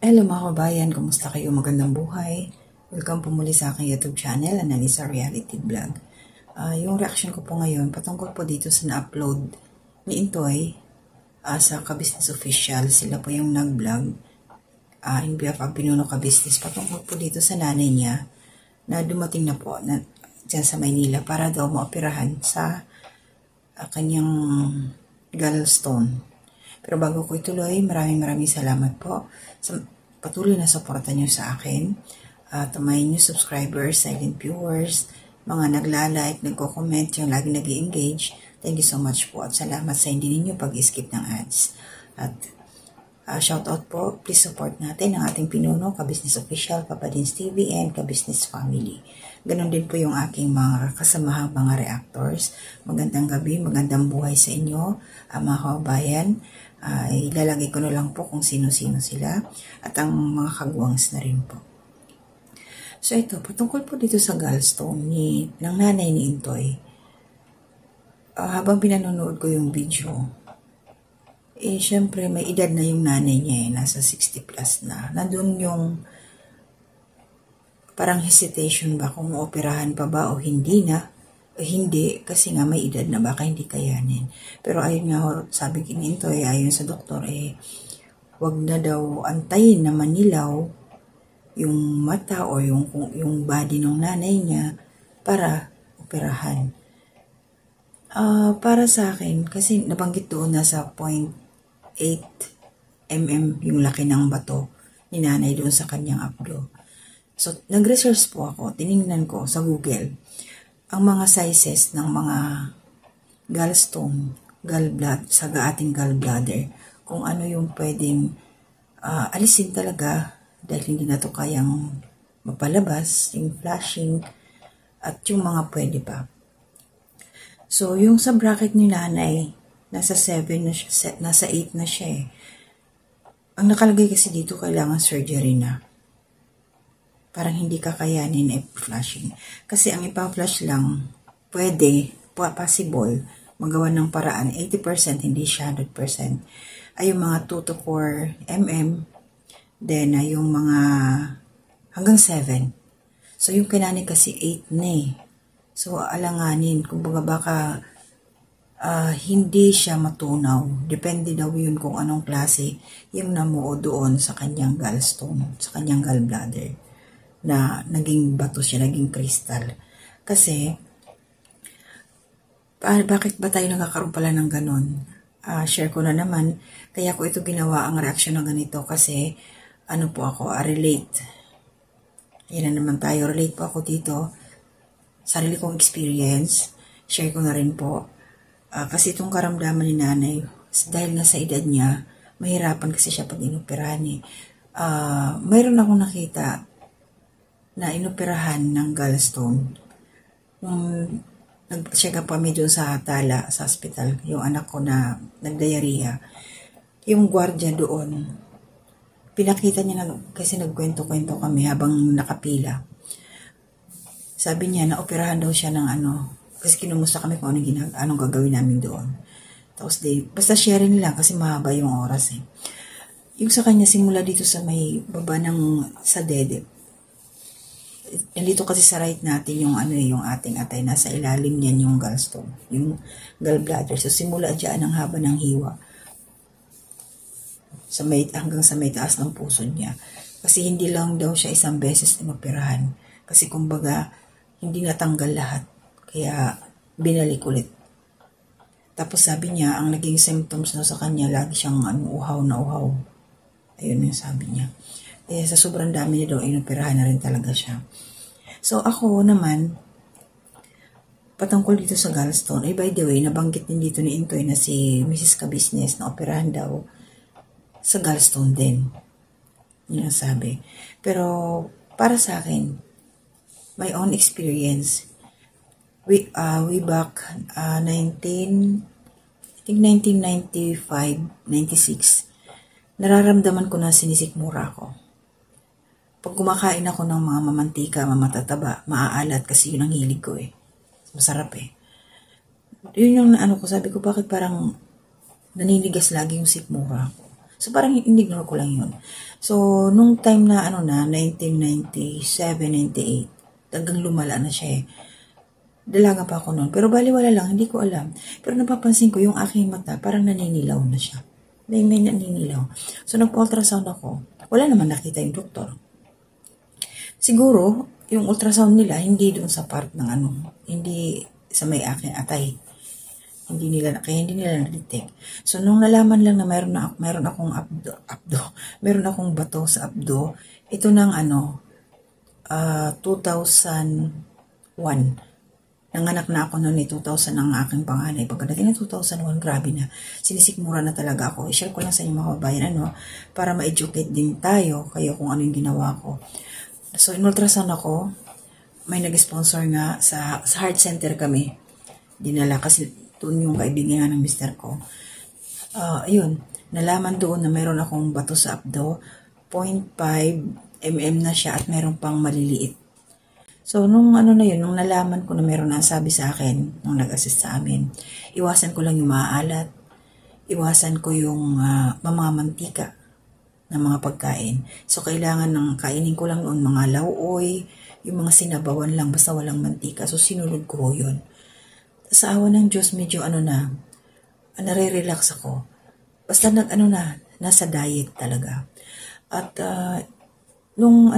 Hello mga kabayan, kumusta kayo? Magandang buhay. Welcome po muli sa aking YouTube channel, Analisa Reality Vlog. Yung reaction ko po ngayon, patungkol po dito sa na-upload ni Intoy sa Ka-Business Official. Sila po yung nag-vlog in behalf of Pinuno Ka-Business patungkol po dito sa nanay niya na dumating na po dyan sa Maynila para daw maoperahan sa kanyang gallstone. Pero bago ko ituloy, maraming salamat po sa patuloy na suporta nyo sa akin. At my new subscribers, silent viewers, mga nagla-like, nagko-comment, yung lagi nag-i-engage. Thank you so much po at salamat sa hindi ninyo pag-skip ng ads. At shoutout po, please support natin ang ating pinuno, Ka-Business Official, Papa Dins TV, and Ka-Business Family. Ganon din po yung aking mga kasamahang mga reactors. Magandang gabi, magandang buhay sa inyo, mga kababayan. Ilalagay ko na lang po kung sino-sino sila at ang mga kagwangs na rin po. So ito, patungkol po dito sa gallstone ng nanay ni Intoy. Habang pinanonood ko yung video, syempre may edad na yung nanay niya, nasa 60 plus na. Nandun yung parang hesitation ba kung operahan pa ba o hindi na. Hindi, kasi nga may edad na baka hindi kayanin. Pero ayun nga, sabi kininto, ayon sa doktor, wag na daw antayin na manilaw yung mata o yung body ng nanay niya para operahan. Para sa akin, kasi nabanggit doon na sa 0.8 mm yung laki ng bato ni nanay doon sa kanyang abdo. So, nag-research po ako, tiningnan ko sa Google, ang mga sizes ng mga gallstone, gallbladder, sa ating gallbladder, kung ano yung pwedeng alisin talaga dahil hindi na to kayang mapalabas, yung flashing, at yung mga pwede pa. So, yung sa bracket ni nanay, nasa 7 na siya, nasa 8 na siya . Ang nakalagay kasi dito, kailangan surgery na. Parang hindi kakayanin flashing. Kasi ang ipa-flash lang, pwede, possible, magawa ng paraan, 80%, hindi siya 100%. Ay yung mga 2 to 4 mm, then yung mga hanggang 7. So yung kinani kasi 8 na . So alanganin, kumbaga baka hindi siya matunaw. Depende daw yun kung anong klase yung namuo doon sa kanyang gallstone, sa kanyang gallbladder, na naging bato siya, naging crystal. Kasi, bakit ba tayo nagkakaroon pala ng ganon? Share ko na naman, kaya ko ito ginawa ang reaksyon ng ganito kasi, ano po ako, relate. Yan na naman tayo, relate po ako dito. Sarili kong experience, share ko na rin po. Kasi itong karamdaman ni nanay, dahil nga sa edad niya, mahirapan kasi siya pag inoperahan . Mayroon akong nakita na inoperahan ng gallstone. Nag-check up kami doon sa Tala, sa hospital, yung anak ko na nag-diarrhea. Yung gwardiya doon, pinakita niya kasi nagkwento-kwento kami habang nakapila. Sabi niya na operahan daw siya ng kasi kinumusta kami kung anong gagawin namin doon. Tapos basta sharing lang kasi mahaba yung oras . Yung sa kanya, simula dito sa may baba sa dede. Nandito kasi sa right natin yung yung ating atay, nasa ilalim niyan yung gallstone, yung gallbladder. So simula diyan ang haba ng hiwa hanggang sa may taas ng puso niya. Kasi hindi lang daw siya isang beses inoperahan. Kasi kumbaga hindi natanggal lahat. Kaya binalik ulit. Tapos sabi niya, ang naging symptoms sa kanya, lagi siyang uhaw na uhaw. Ayun yung sabi niya. Sa sobrang dami niya daw, inoperahan na rin talaga siya. So ako naman, patungkol dito sa gallstone, by the way, nabanggit din dito ni Intoy na si Mrs. Ka-Business na operahan daw sa gallstone din. Yun ang sabi. Pero para sa akin, my own experience, way back 1995, 96, nararamdaman ko na sinisikmura ako. Pag kumakain ako ng mga mamantika, mamatataba, maaalat kasi yun ang hilig ko . Masarap . Yun yung ko, sabi ko, bakit parang naninigas lagi yung sikmura ko. So, parang ignore ko lang yun. So, nung time na, 1997, 98, talagang lumala na siya eh. Dalaga pa ako noon. Pero baliwala lang, hindi ko alam. Pero napapansin ko, yung aking mata, parang naninilaw na siya. May naninilaw. So, nag-ultrasound ako. Wala naman nakita yung doktor. Siguro, yung ultrasound nila, hindi doon sa part ng hindi sa may aking atay. Kaya hindi nila na-detect. So, nung nalaman lang na meron akong meron akong bato sa abdo, ito ng 2001. Nanganak na ako noon 2000 ang aking panganay. Pagkadating ng 2001, grabe na. Sinisikmura na talaga ako. I-share ko lang sa inyo mga kabayan, para ma-educate din tayo kayo kung ano yung ginawa ko. So, in-ultrasound ako. May nag-sponsor nga sa heart center kami. Dinala kasi doon yung kaibigan ng mister ko. Ayun, nalaman doon na meron akong bato sa abdo. 0.5 mm na siya at meron pang maliliit. So, nung nung nalaman ko na meron na sabi sa akin, nung nag-assist sa amin, iwasan ko lang yung maaalat, iwasan ko yung mamamantika ng mga pagkain. So, kailangan ng kainin ko lang noon mga lauoy, yung mga sinabawan lang, basta walang mantika. So, sinunod ko yun. Sa awa ng Diyos, medyo nare-relax ako. Basta nasa diet talaga. At, nung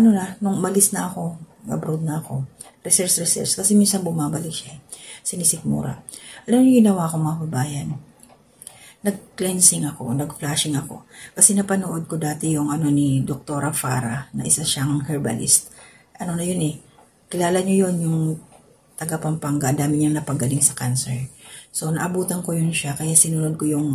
malis na ako, abroad na ako, research, kasi minsan bumabalik siya, sinisikmura. Alam niyo ginawa ko mga kabayan? Nag-cleansing ako, nag-flashing ako. Kasi napanood ko dati yung ni Dr. Farah, na isa siyang herbalist. Yun eh, kilala niyo yun, yung taga Pampanga, dami niyang napagaling sa cancer. So, naabutan ko yun siya, kaya sinunod ko yung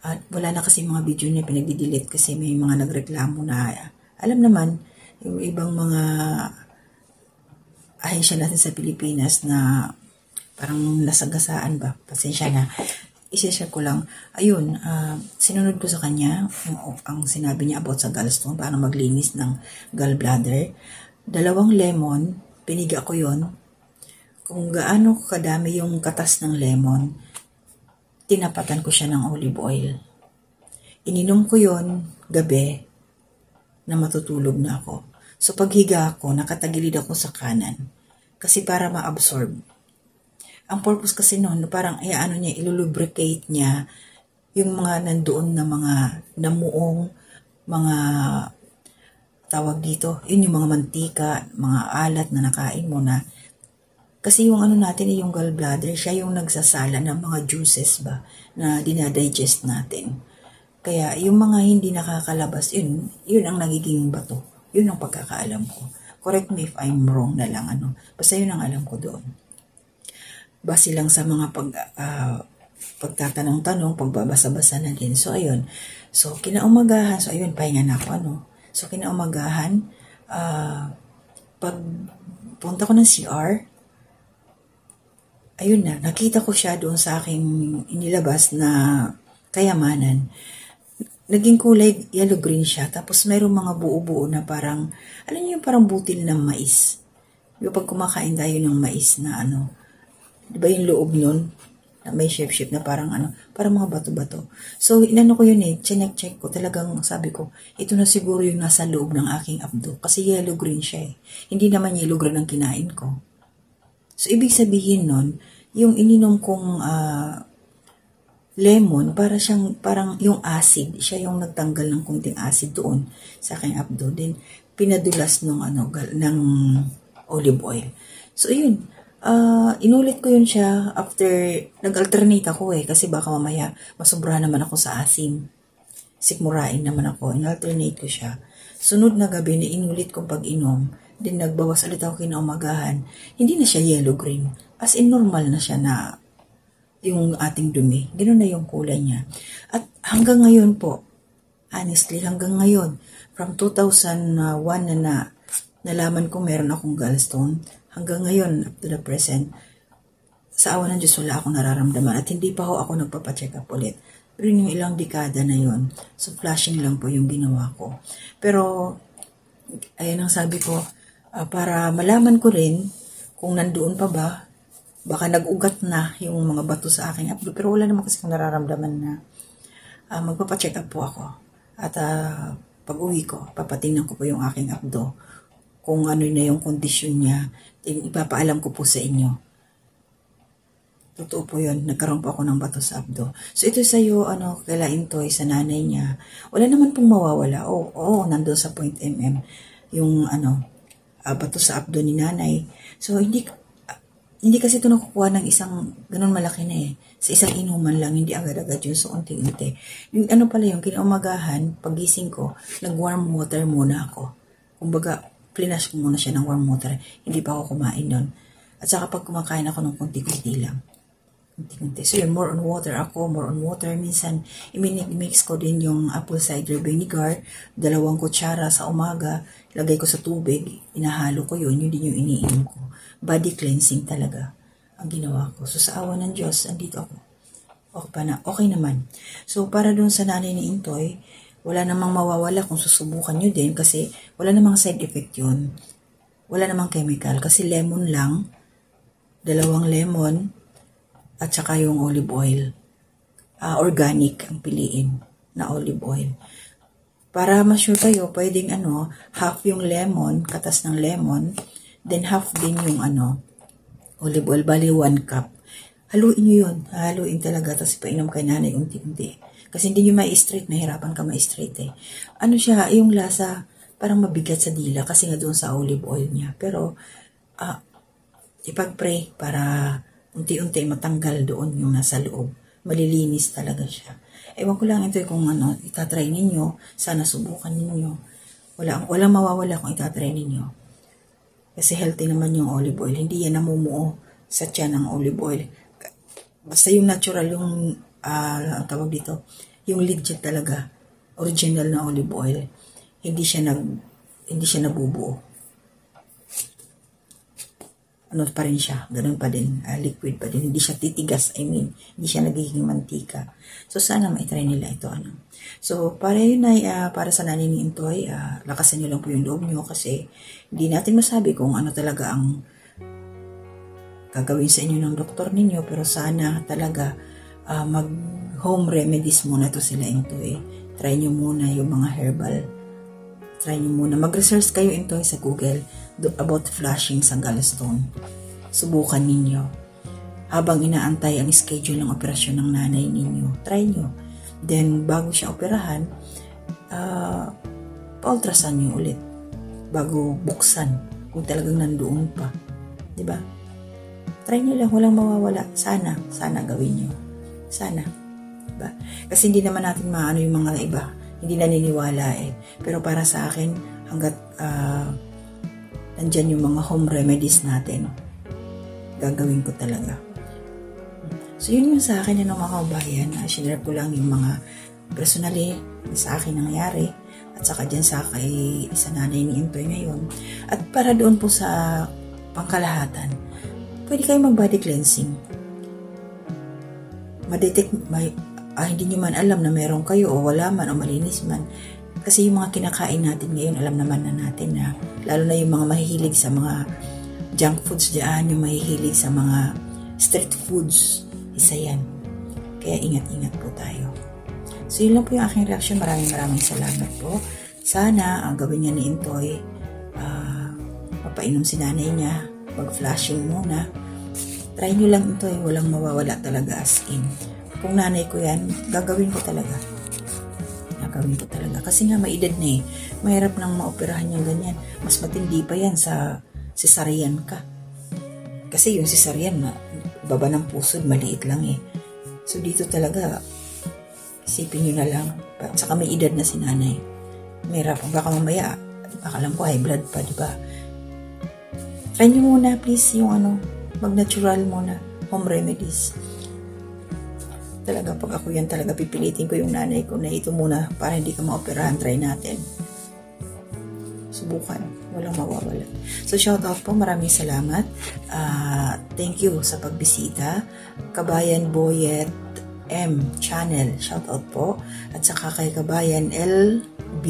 at wala na kasi mga video niya, pinag-delete kasi may mga nagreklamo na, alam naman, yung ibang mga ahensya natin sa Pilipinas na parang nasagasaan ba, pasensya na, isishare ko lang, ayun, sinunod ko sa kanya, ang sinabi niya about sa gallstone, para maglinis ng gallbladder, 2 lemon, piniga ko yun, kung gaano kadami yung katas ng lemon, tinapatan ko siya ng olive oil. Ininom ko yun gabi na matutulog na ako. So paghiga ako, nakatagilid ako sa kanan. Kasi para ma-absorb. Ang purpose kasi noon, parang ilulubricate niya yung mga nandoon na mga namuong, mga tawag dito, yun yung mga mantika, mga alat na nakain mo na. Kasi yung natin, yung gallbladder, siya yung nagsasala ng mga juices ba, na dinadigest natin. Kaya yung mga hindi nakakalabas, yun ang nagiging bato. Yun ang pagkakaalam ko. Correct me if I'm wrong na lang. Basta yun ang alam ko doon. Base lang sa mga pagtatanong-tanong, pagbabasa-basa na din. So, ayun. So, kinaumagahan. So, ayun, pahinga na ako. So, kinaumagahan, pag punta ko ng CR, ayun na, nakita ko siya doon sa aking inilabas na kayamanan. Naging kulay yellow-green siya. Tapos mayroong mga buo-buo na parang, alam niyo yung parang butil ng mais. Yung pag kumakain tayo ng mais na di ba yung loob nun? Na may shape-shape na parang parang mga bato-bato. So, ko yun eh, check ko. Talagang sabi ko, ito na siguro yung nasa loob ng aking abdo. Kasi yellow-green siya eh. Hindi naman yellow-green ang kinain ko. So, ibig sabihin nun, yung ininom kong lemon, parang yung acid, siya yung nagtanggal ng kunting acid doon sa aking abdo. Then, pinadulas ng olive oil. So, yun. Inulit ko yun siya after, nag-alternate ako kasi baka mamaya masobrahan naman ako sa asim. Sikmurain naman ako. In-alternate ko siya. Sunod na gabi na inulit kong pag-inom. Then, nagbawas ulit ako kinaumagahan. Hindi na siya yellow-green. As in, normal na siya na yung ating dumi. Ganoon na yung kulay niya. At hanggang ngayon po, honestly, hanggang ngayon, from 2001 na nalaman ko meron akong gallstone, hanggang ngayon, up to the present, sa awa ng Diyos, wala akong nararamdaman. At hindi pa ako nagpapacheck up ulit. Pero yung ilang dekada na yon, so flashing lang po yung ginawa ko. Pero, ayan ang sabi ko, para malaman ko rin kung nandoon pa ba, baka nag-ugat na yung mga bato sa aking abdo, pero wala naman kasi kung nararamdaman na magpapacheck up po ako. At pag uwi ko, papatingnan ko po yung aking abdo. Kung ano na yung kondisyon niya, ipapaalam ko po sa inyo. Totoo po yun, nagkaroon po ako ng bato sa abdo. So ito sa'yo, kaila Intoy, sa nanay niya, wala naman pong mawawala. Oo, nandun sa point yung bato sa abdo ni nanay. So hindi kasi ito nakukuha ng isang ganun malaki na eh. Sa isang inuman lang, hindi agad-agad yun. So, unti-unti. Yung pala yung kinaumagahan, pagising ko, nag-warm water muna ako. Kumbaga, plinash ko muna siya ng warm water. Hindi pa ako kumain nun. At saka pag kumakain ako ng konti-konti lang. Konti-konti. So, yun, more on water ako, more on water. Minsan, i-mix ko din yung apple cider vinegar, 2 kutsara sa umaga, lagay ko sa tubig, inahalo ko yun din yung iniinom ko. Body cleansing talaga ang ginawa ko. So, sa awa ng Diyos, andito ako. Okay naman. So, para doon sa nanay ni Intoy, wala namang mawawala kung susubukan nyo din kasi wala namang side effect yun. Wala namang chemical kasi lemon lang, 2 lemon, at saka yung olive oil. Organic ang piliin na olive oil. Para ma-sure kayo, pwedeng half yung lemon, katas ng lemon, then half din yung olive oil, bali 1 cup. Haluin nyo yun. Haluin talaga, tapos painom kay nanay unti-unti. Kasi hindi nyo ma-straight, mahirapan ka ma-straight eh. Siya, yung lasa, parang mabigat sa dila kasi nga doon sa olive oil niya. Pero, ipag-pray para unti-unti matanggal doon yung nasa loob. Malilinis talaga siya. Ewan ko lang ito kung itatry ninyo, sana subukan ninyo. Walang mawawala kung itatry ninyo. Kasi healthy naman yung olive oil. Hindi yan namumuo sa tiyan ng olive oil. Basta yung natural, yung ang tawag dito, yung legit talaga, original na olive oil. Hindi siya nabubuo. Pa rin siya, ganun pa din, liquid pa din. Hindi siya titigas, hindi siya nagiging mantika. So sana maitry nila ito. So para yun ay, para sa nanay ni Intoy, lakasan nyo lang po yung loob nyo kasi hindi natin masabi kung ano talaga ang gagawin sa inyo ng doktor ninyo, pero sana talaga mag home remedies muna to sila Intoy. Try nyo muna yung mga herbal. Try nyo muna. Mag-research kayo Intoy sa Google about flushing sa gallstone. Subukan ninyo. Habang inaantay ang schedule ng operasyon ng nanay ninyo, try nyo. Then, bago siya operahan, pa-ultrasound nyo ulit. Bago buksan, kung talagang nandoon pa. Diba? Try nyo lang, walang mawawala. Sana gawin nyo. Sana. Diba? Kasi hindi naman natin maano yung mga iba. Hindi naniniwala eh. Pero para sa akin, hanggat nandyan yung mga home remedies natin, gagawin ko talaga. So, yun yung sa akin mga kabayan. Sinare ko lang yung mga personally sa akin nangyari at saka dyan sa nanay ni Intoy ngayon. At para doon po sa pangkalahatan, pwede kayo mag-body cleansing. Ma-detect, hindi nyo man alam na meron kayo o wala man o malinis man. Kasi yung mga kinakain natin ngayon, alam naman na natin na lalo na yung mga mahihilig sa mga junk foods dyan, yung mahihilig sa mga street foods, isa yan. Kaya ingat-ingat po tayo. So yun lang po yung aking reaction. Maraming salamat po. Sana ang gawin niya ni Intoy, mapainom si nanay niya, mag-flashing muna. Try nyo lang Intoy, walang mawawala talaga as in. Kung nanay ko yan, gagawin ko talaga. Kasi nga may edad na eh. Mahirap nang maoperahan yung ganyan. Mas matindi pa yan sa cesarean ka. Kasi yung cesarean, baba ng pusod, maliit lang eh. So dito talaga, isipin nyo na lang. Saka may edad na si nanay. Mahirap. Baka mamaya, alam ko high blood pa, diba? Try nyo muna please yung mag-natural muna. Home remedies. Talaga, pag ako yan talaga, pipilitin ko yung nanay ko na ito muna para hindi ka maoperahan. Try natin. Subukan. Walang mawawala. So, shout out po. Maraming salamat. Thank you sa pagbisita. Kabayan Boyet M channel. Shout out po. At saka kay Kabayan LB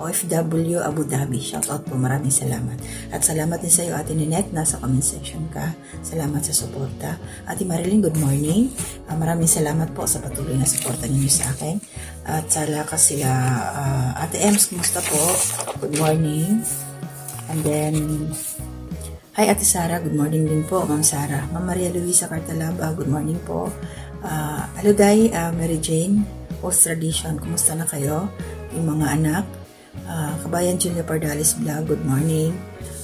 OFW Abu Dhabi. Shoutout po, maraming salamat. At salamat din sa iyo, Ate Ninette, nasa comment section ka. Salamat sa suporta. Ate Marilyn, good morning. Maraming salamat po sa patuloy na suporta ninyo sa akin. At sa lakas sila, Ate Ems, kumusta po? Good morning. And then, hi Ate Sara, good morning din po, Ma'am Sara. Ma'am Maria Luisa Cartalaba, good morning po. Aluday, Mary Jane, Post Tradition, kumusta na kayo? Yung mga anak. Kabayan Julia Pardalis Vlog, good morning.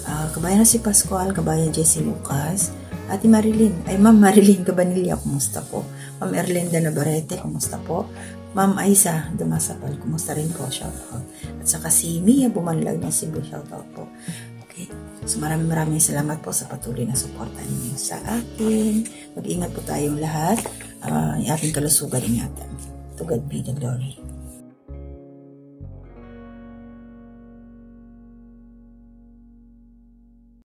Kabayan na si Pascual, kabayan Jessie Lucas. Ate Marilyn, Ma'am Marilyn Cabanilla, kumusta po? Ma'am Erlinda Navarrete, kumusta po? Ma'am Aiza Dumasapal, kumusta rin po? Shoutout. At saka si Mia Bumanlag ng Cebu, shoutout po. Okay. So maraming salamat po sa patuloy na suporta ninyo sa akin. Mag-ingat po tayong lahat. Yung ating kalusugan ingatan. To God be the glory.